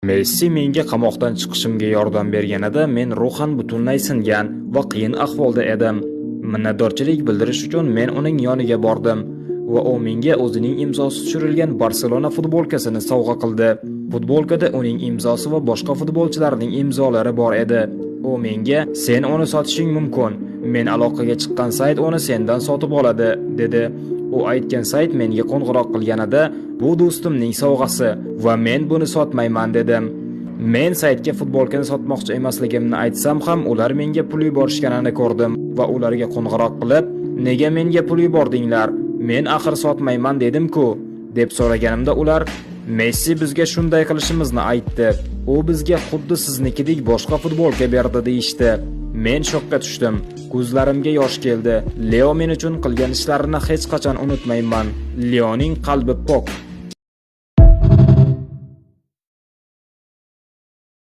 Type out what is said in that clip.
Messi menga qamoqdan chiqishimga yordam berganida men ruhan butunlay singan va qiyin ahvolda edim. Minnatdorchilik bildirish uchun men uning yoniga bordim va u menga o'zining imzosi tushirilgan Barselona futbolkasini sovg'a qildi. Futbolkada uning imzosi va boshqa futbolchilarning imzolari bor edi. U menga "Sen uni sotishing mumkin. Men aloqaga chiqqan sayt uni sendan sotib oladi", dedi. U aytgan sayt menga qo'ng'iroq qilganida "Bu do'stimning sovg'asi va men buni sotmayman", dedim. Men saytga futbolkani sotmoqchi emasligimni aytsam ham ular menga pul yuborishganini ko'rdim va ularga qo'ng'iroq qilib "Nega menga pul yubordinglar? Men axir sotmayman dedim-ku", deb so'raganimda ular "Messi bizga shunday qilishimizni aytdi. U bizga xuddi siznikidek boshqa futbolka berdi", deyishdi. Men shokka tushdim. Ko'zlarimga yosh keldi. Leo men uchun qilgan ishlarini hech qachon unutmayman. Leoning qalbi pok.